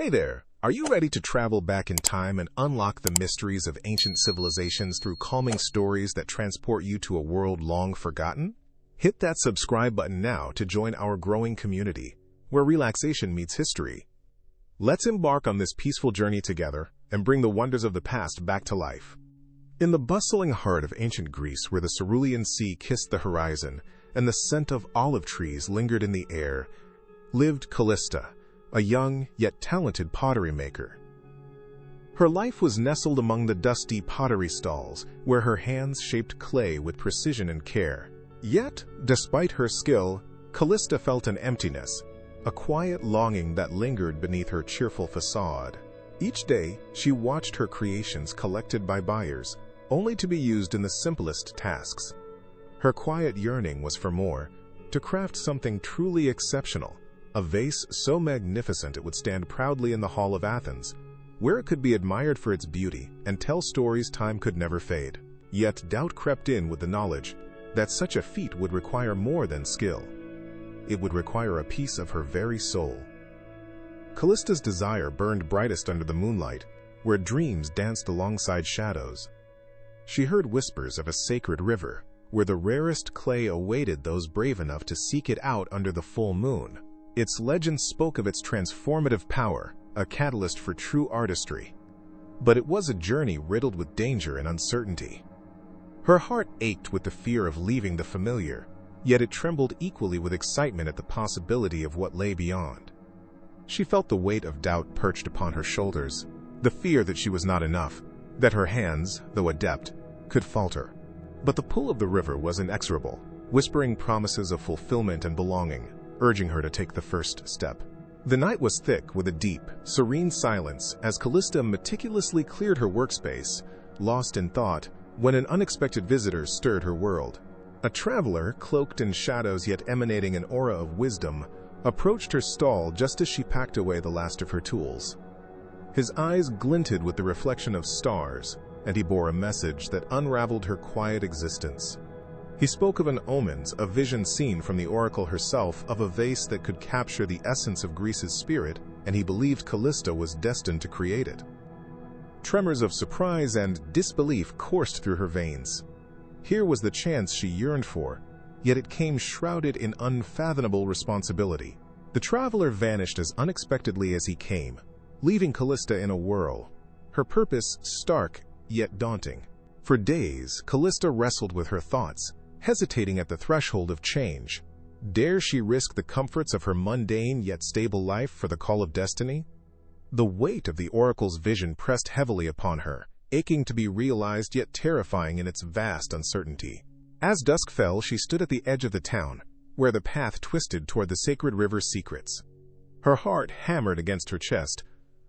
Hey there! Are you ready to travel back in time and unlock the mysteries of ancient civilizations through calming stories that transport you to a world long forgotten? Hit that subscribe button now to join our growing community, where relaxation meets history. Let's embark on this peaceful journey together and bring the wonders of the past back to life. In the bustling heart of ancient Greece, where the cerulean sea kissed the horizon and the scent of olive trees lingered in the air, lived Callista, a young yet talented pottery maker. Her life was nestled among the dusty pottery stalls, where her hands shaped clay with precision and care. Yet, despite her skill, Callista felt an emptiness, a quiet longing that lingered beneath her cheerful facade. Each day, she watched her creations collected by buyers, only to be used in the simplest tasks. Her quiet yearning was for more, to craft something truly exceptional. A vase so magnificent it would stand proudly in the Hall of Athens, where it could be admired for its beauty and tell stories time could never fade. Yet doubt crept in with the knowledge that such a feat would require more than skill. It would require a piece of her very soul. Callista's desire burned brightest under the moonlight, where dreams danced alongside shadows. She heard whispers of a sacred river, where the rarest clay awaited those brave enough to seek it out under the full moon. Its legend spoke of its transformative power, a catalyst for true artistry. But it was a journey riddled with danger and uncertainty. Her heart ached with the fear of leaving the familiar, yet it trembled equally with excitement at the possibility of what lay beyond. She felt the weight of doubt perched upon her shoulders, the fear that she was not enough, that her hands, though adept, could falter. But the pull of the river was inexorable, whispering promises of fulfillment and belonging, urging her to take the first step. The night was thick with a deep, serene silence as Callista meticulously cleared her workspace, lost in thought, when an unexpected visitor stirred her world. A traveler, cloaked in shadows yet emanating an aura of wisdom, approached her stall just as she packed away the last of her tools. His eyes glinted with the reflection of stars, and he bore a message that unraveled her quiet existence. He spoke of an omens, a vision seen from the oracle herself, of a vase that could capture the essence of Greece's spirit, and he believed Callista was destined to create it. Tremors of surprise and disbelief coursed through her veins. Here was the chance she yearned for, yet it came shrouded in unfathomable responsibility. The traveler vanished as unexpectedly as he came, leaving Callista in a whirl, her purpose stark yet daunting. For days, Callista wrestled with her thoughts, hesitating at the threshold of change. Dare she risk the comforts of her mundane yet stable life for the call of destiny? The weight of the oracle's vision pressed heavily upon her, aching to be realized yet terrifying in its vast uncertainty. As dusk fell, she stood at the edge of the town, where the path twisted toward the sacred river's secrets. Her heart hammered against her chest,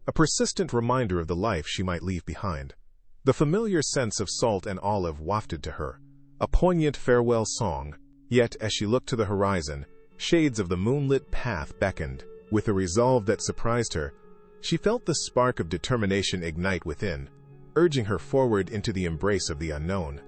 a persistent reminder of the life she might leave behind. The familiar sense of salt and olive wafted to her, a poignant farewell song, yet as she looked to the horizon, shades of the moonlit path beckoned. With a resolve that surprised her, she felt the spark of determination ignite within, urging her forward into the embrace of the unknown.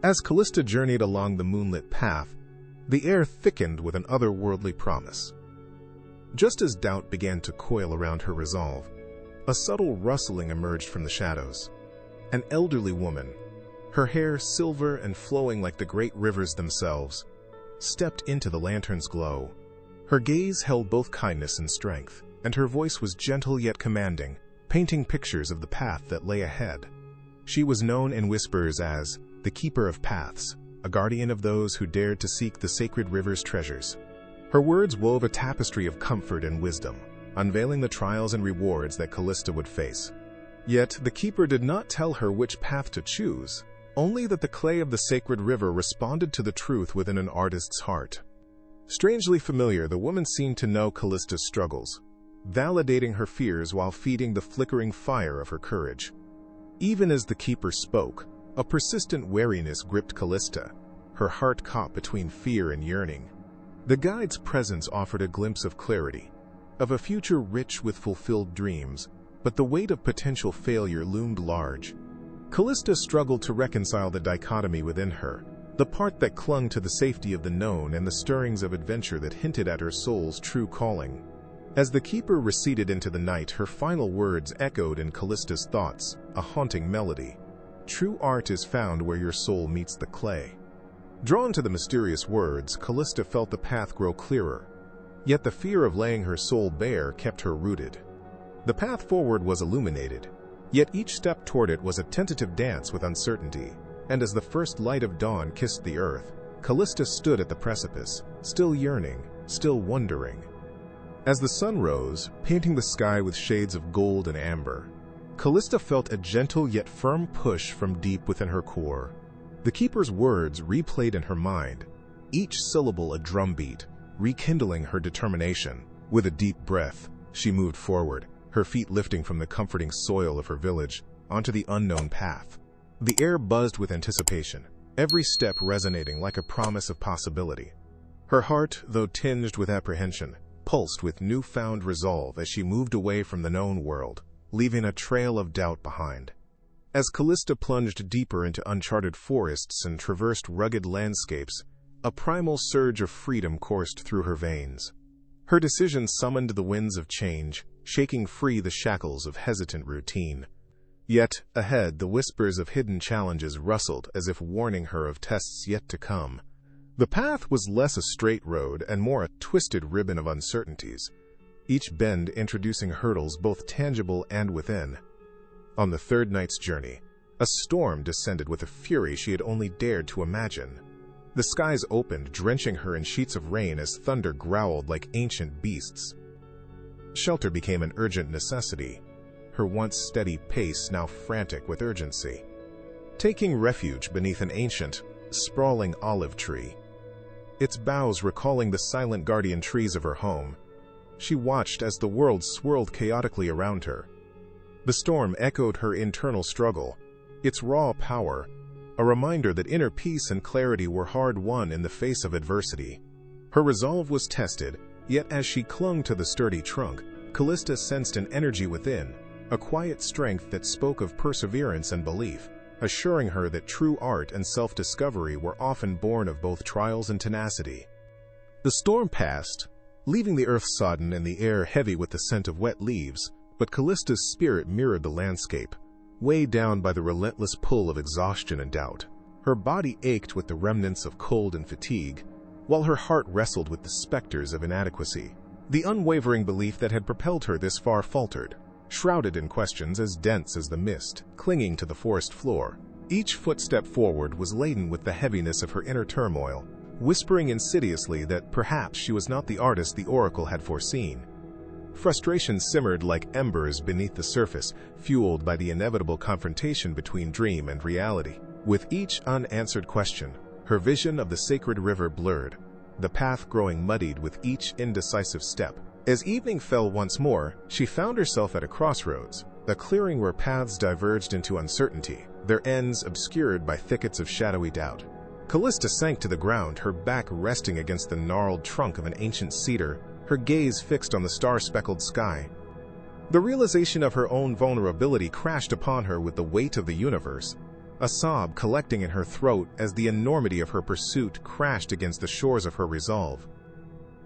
As Callista journeyed along the moonlit path, the air thickened with an otherworldly promise. Just as doubt began to coil around her resolve, a subtle rustling emerged from the shadows. An elderly woman, her hair silver and flowing like the great rivers themselves, stepped into the lantern's glow. Her gaze held both kindness and strength, and her voice was gentle yet commanding, painting pictures of the path that lay ahead. She was known in whispers as the Keeper of Paths, a guardian of those who dared to seek the sacred river's treasures. Her words wove a tapestry of comfort and wisdom, unveiling the trials and rewards that Callista would face. Yet the keeper did not tell her which path to choose, only that the clay of the sacred river responded to the truth within an artist's heart. Strangely familiar, the woman seemed to know Callista's struggles, validating her fears while feeding the flickering fire of her courage. Even as the keeper spoke, a persistent wariness gripped Callista, her heart caught between fear and yearning. The guide's presence offered a glimpse of clarity, of a future rich with fulfilled dreams, but the weight of potential failure loomed large. Callista struggled to reconcile the dichotomy within her, the part that clung to the safety of the known and the stirrings of adventure that hinted at her soul's true calling. As the keeper receded into the night, her final words echoed in Callista's thoughts, a haunting melody. True art is found where your soul meets the clay. Drawn to the mysterious words, Callista felt the path grow clearer. Yet the fear of laying her soul bare kept her rooted. The path forward was illuminated, yet each step toward it was a tentative dance with uncertainty. And as the first light of dawn kissed the earth, Callista stood at the precipice, still yearning, still wondering. As the sun rose, painting the sky with shades of gold and amber, Callista felt a gentle yet firm push from deep within her core. The keeper's words replayed in her mind, each syllable a drumbeat, rekindling her determination. With a deep breath, she moved forward, her feet lifting from the comforting soil of her village onto the unknown path. The air buzzed with anticipation, every step resonating like a promise of possibility. Her heart, though tinged with apprehension, pulsed with newfound resolve as she moved away from the known world, leaving a trail of doubt behind. As Callista plunged deeper into uncharted forests and traversed rugged landscapes, a primal surge of freedom coursed through her veins. Her decision summoned the winds of change, shaking free the shackles of hesitant routine. Yet, ahead, the whispers of hidden challenges rustled as if warning her of tests yet to come. The path was less a straight road and more a twisted ribbon of uncertainties, each bend introducing hurdles both tangible and within. On the third night's journey, a storm descended with a fury she had only dared to imagine. The skies opened, drenching her in sheets of rain as thunder growled like ancient beasts. Shelter became an urgent necessity, her once steady pace now frantic with urgency. Taking refuge beneath an ancient, sprawling olive tree, its boughs recalling the silent guardian trees of her home, she watched as the world swirled chaotically around her. The storm echoed her internal struggle, its raw power, a reminder that inner peace and clarity were hard-won in the face of adversity. Her resolve was tested, yet as she clung to the sturdy trunk, Callista sensed an energy within, a quiet strength that spoke of perseverance and belief, assuring her that true art and self-discovery were often born of both trials and tenacity. The storm passed, leaving the earth sodden and the air heavy with the scent of wet leaves, but Callista's spirit mirrored the landscape, weighed down by the relentless pull of exhaustion and doubt. Her body ached with the remnants of cold and fatigue, while her heart wrestled with the specters of inadequacy. The unwavering belief that had propelled her this far faltered, shrouded in questions as dense as the mist, clinging to the forest floor. Each footstep forward was laden with the heaviness of her inner turmoil, whispering insidiously that perhaps she was not the artist the oracle had foreseen. Frustration simmered like embers beneath the surface, fueled by the inevitable confrontation between dream and reality. With each unanswered question, her vision of the sacred river blurred, the path growing muddied with each indecisive step. As evening fell once more, she found herself at a crossroads, a clearing where paths diverged into uncertainty, their ends obscured by thickets of shadowy doubt. Callista sank to the ground, her back resting against the gnarled trunk of an ancient cedar, her gaze fixed on the star-speckled sky. The realization of her own vulnerability crashed upon her with the weight of the universe, a sob collecting in her throat as the enormity of her pursuit crashed against the shores of her resolve.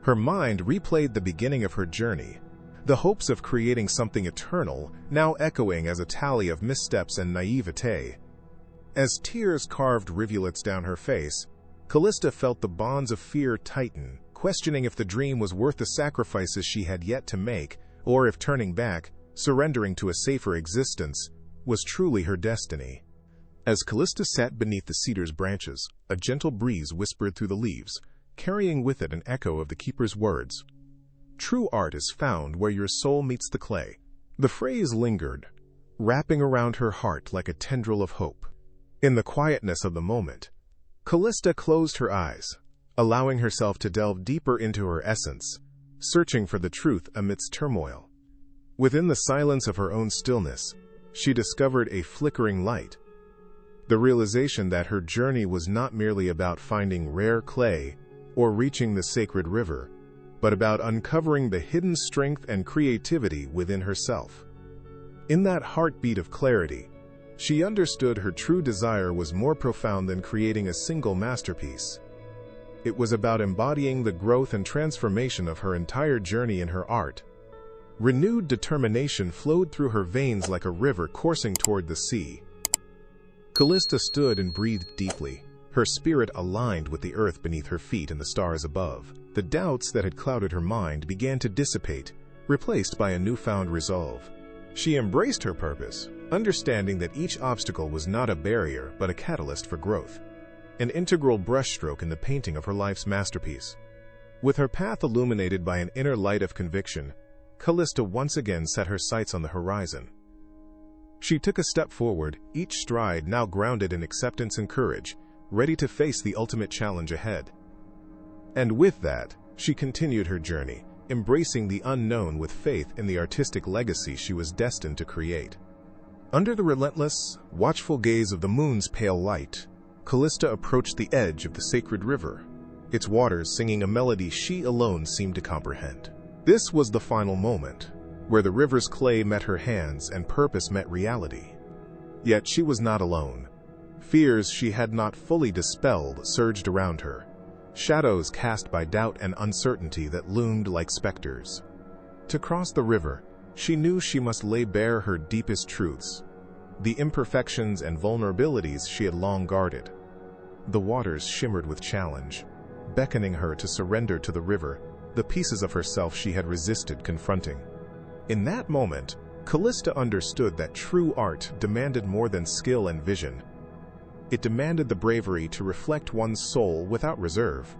Her mind replayed the beginning of her journey, the hopes of creating something eternal now echoing as a tally of missteps and naivete. As tears carved rivulets down her face, Callista felt the bonds of fear tighten, questioning if the dream was worth the sacrifices she had yet to make, or if turning back, surrendering to a safer existence, was truly her destiny. As Callista sat beneath the cedar's branches, a gentle breeze whispered through the leaves, carrying with it an echo of the keeper's words. True art is found where your soul meets the clay. The phrase lingered, wrapping around her heart like a tendril of hope. In the quietness of the moment, Callista closed her eyes, allowing herself to delve deeper into her essence, searching for the truth amidst turmoil. Within the silence of her own stillness, she discovered a flickering light, the realization that her journey was not merely about finding rare clay or reaching the sacred river, but about uncovering the hidden strength and creativity within herself. In that heartbeat of clarity, she understood her true desire was more profound than creating a single masterpiece. It was about embodying the growth and transformation of her entire journey in her art, Renewed determination flowed through her veins like a river coursing toward the sea. Callista stood and breathed deeply, her spirit aligned with the earth beneath her feet and the stars above. The doubts that had clouded her mind began to dissipate, replaced by a newfound resolve. She embraced her purpose, understanding that each obstacle was not a barrier but a catalyst for growth, an integral brushstroke in the painting of her life's masterpiece. With her path illuminated by an inner light of conviction, Callista once again set her sights on the horizon. She took a step forward, each stride now grounded in acceptance and courage, ready to face the ultimate challenge ahead. And with that, she continued her journey, embracing the unknown with faith in the artistic legacy she was destined to create. Under the relentless, watchful gaze of the moon's pale light, Callista approached the edge of the sacred river, its waters singing a melody she alone seemed to comprehend. This was the final moment, where the river's clay met her hands and purpose met reality. Yet she was not alone. Fears she had not fully dispelled surged around her, shadows cast by doubt and uncertainty that loomed like specters. To cross the river, she knew she must lay bare her deepest truths, the imperfections and vulnerabilities she had long guarded. The waters shimmered with challenge, beckoning her to surrender to the river the pieces of herself she had resisted confronting. In that moment, Callista understood that true art demanded more than skill and vision. It demanded the bravery to reflect one's soul without reserve.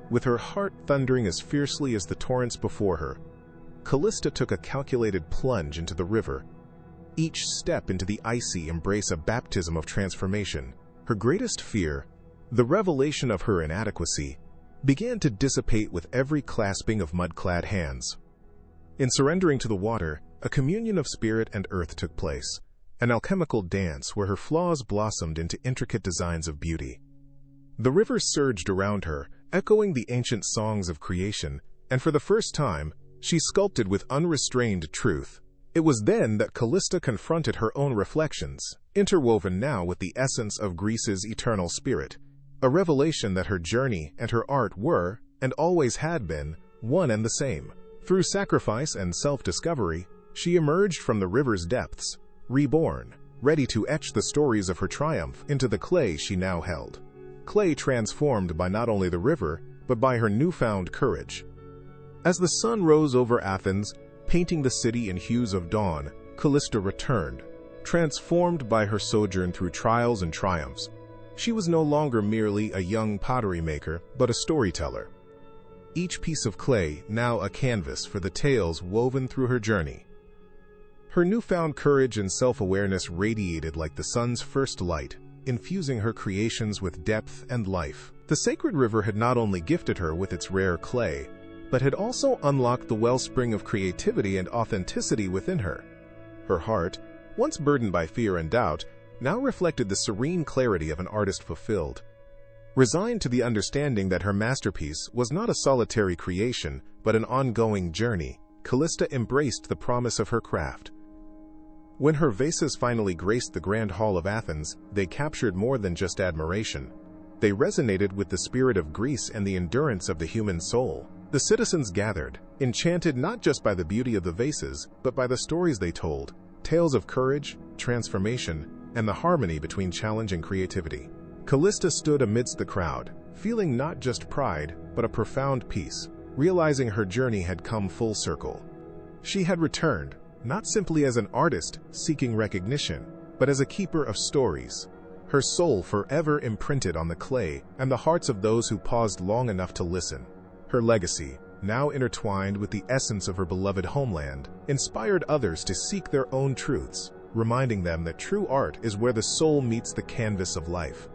With her heart thundering as fiercely as the torrents before her, Callista took a calculated plunge into the river, each step into the icy embrace a baptism of transformation. Her greatest fear, the revelation of her inadequacy, began to dissipate with every clasping of mud-clad hands. In surrendering to the water, a communion of spirit and earth took place, an alchemical dance where her flaws blossomed into intricate designs of beauty. The river surged around her, echoing the ancient songs of creation, and for the first time, she sculpted with unrestrained truth. It was then that Callista confronted her own reflections, interwoven now with the essence of Greece's eternal spirit, a revelation that her journey and her art were, and always had been, one and the same. Through sacrifice and self-discovery, she emerged from the river's depths, reborn, ready to etch the stories of her triumph into the clay she now held. Clay transformed by not only the river, but by her newfound courage. As the sun rose over Athens, painting the city in hues of dawn, Callista returned, transformed by her sojourn through trials and triumphs. She was no longer merely a young pottery maker, but a storyteller. Each piece of clay now a canvas for the tales woven through her journey. Her newfound courage and self-awareness radiated like the sun's first light, infusing her creations with depth and life. The sacred river had not only gifted her with its rare clay, but had also unlocked the wellspring of creativity and authenticity within her. Her heart, once burdened by fear and doubt, now reflected the serene clarity of an artist fulfilled. Resigned to the understanding that her masterpiece was not a solitary creation, but an ongoing journey, Callista embraced the promise of her craft. When her vases finally graced the Grand Hall of Athens, they captured more than just admiration. They resonated with the spirit of Greece and the endurance of the human soul. The citizens gathered, enchanted not just by the beauty of the vases, but by the stories they told, tales of courage, transformation, and the harmony between challenge and creativity. Callista stood amidst the crowd, feeling not just pride, but a profound peace, realizing her journey had come full circle. She had returned, not simply as an artist seeking recognition, but as a keeper of stories, her soul forever imprinted on the clay and the hearts of those who paused long enough to listen. Her legacy, now intertwined with the essence of her beloved homeland, inspired others to seek their own truths, reminding them that true art is where the soul meets the canvas of life.